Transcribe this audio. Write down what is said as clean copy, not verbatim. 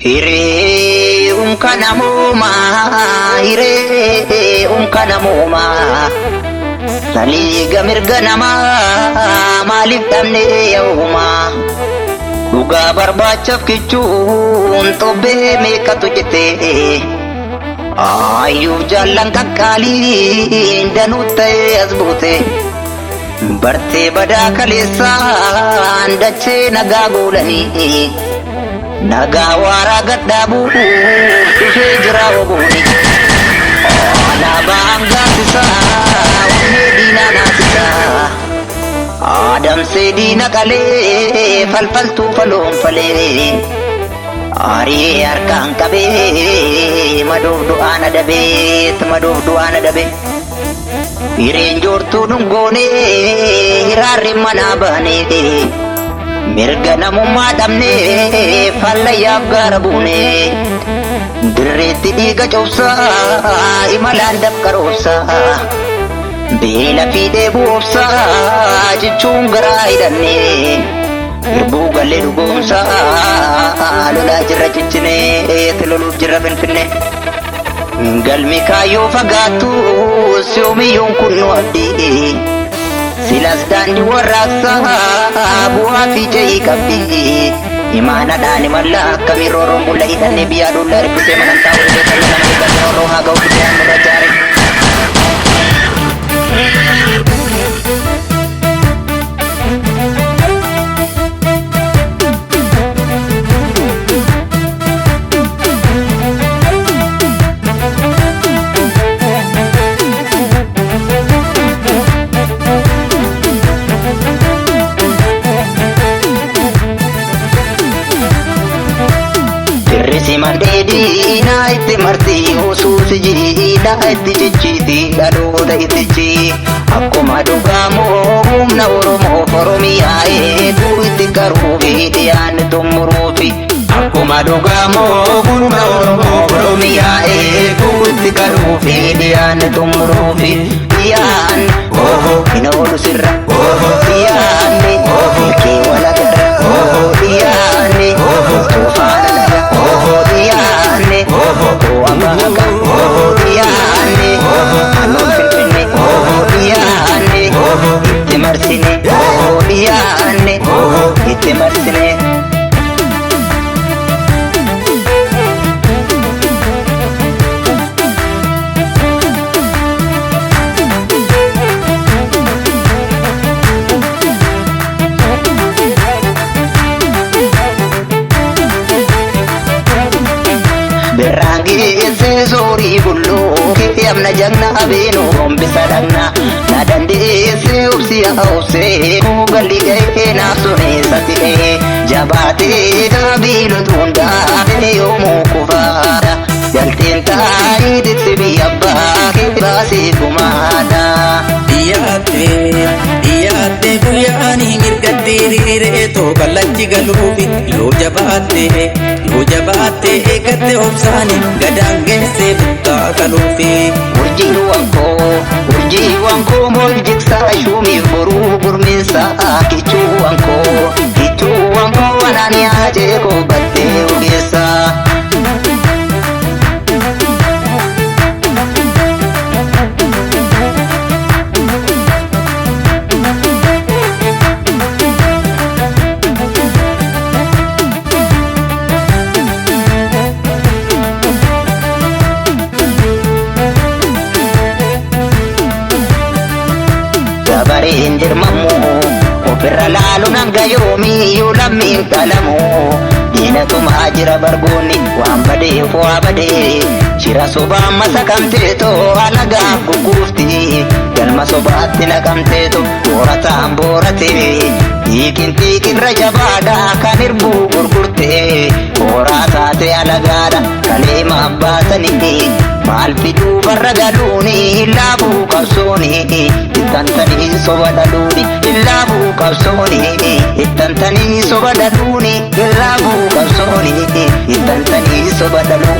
Hiree unkanamuma, hiree unkanamuma. Saliiga mirga namaa maaliif dhabnee yooma? Dhugaa barbaachaaf kichuun xobbee meeqatu jettee? Ayyuuf jaallan qaqqaaliin danuu ta'ee as buute. Bartee badaa kaleessaan dachee nagaa goolanii. Nagaa waaraa gadhaabuu dhufee jira oguuni. Alaabaan gaasisaa onnee diinaa naasisaa. Adamsee diina qalee falfaltuu faloonfalee. Arii harkaan qabee madoof du'aan adabeet madoof du'aan adabe. Hireen joortuu dhungoonee hiraarri manaa baanee. Mirga namummaa dhabnee fallayyaaf gaara buunee. Dirreetti dhiiga cobsaa imalaan dafqaroobsaa. Beela fiidee bu'oobsaa jechuun garaa hidhannee. Hirbuu gallee dhugoomsaa lolaa jirra ciccinee loluuf jirra finfinnee. Galmi kaayyoo fagaattu si'oomiyyoon kun nu abdii. Silas daandii warraaqsaa bu'aa fi jayii qabdi. Imaanaadhaan imalla akkamii rooroon bulla hidhannee biyyaa dhullaa riffisee manantaa ulee kalla nama eeggatu rooroo haa ga'u fidee nurra jaare. Mandedi na itti marti osuusi jiidha itti cichiti dhaloota ittichi. Akkuma dhugamoo humna Oromoo Oromiyaa eeguu itti qaruufi dhiyaanni xumuruufi. Akkuma dhugamoo humna Oromoo Oromiyaa eeguu itti qaruufi dhiyaanni xumuruufi. Dhiyaanni hin oolu sirra dhiyaanni ilkee walagarra dhiyaanni tuufaana laga. Diyaane, wamaka, diyaane, anon finfinne, diyaane, itti marsine, diyaane, itti marsine. Sori bullo ke amna jagna abeno bisa dagna na dandeesse obsi hause ko galli gae na sone satine jabate kabilo tunda yo mo kufada jalten tai ditbi abba ke basi kumada iyate kuyani mirgadiri re to ballanji galubi lo jabate ekate obsani gadangese butta kalufi urji wanko moljiksa shumi boru gurminsa kichu wanko wanani aje ko batte ugesa. Indir mamu ofirra laalu nanga yoomi yoo lammiin qalamu. Diinatu maajira bargoonni waan badee fo'aa badee. Shira sobaan masakamteetoo alagaaf gugguufti. Galma sobaatti naqamteetoo boorataan booratee. Xiiqirra jabaadhaa kan hirbuu gurgurtee. Booraa taate alagaadha kaleemaan baasanii. Maal fiduu barra galuuni laafuu qabsooni. Ittantanii soba dhaluuni laafuu qabsooni. Ittantanii soba dhaluuni laafuu qabsooni. Ittantanii soba dhaluuni.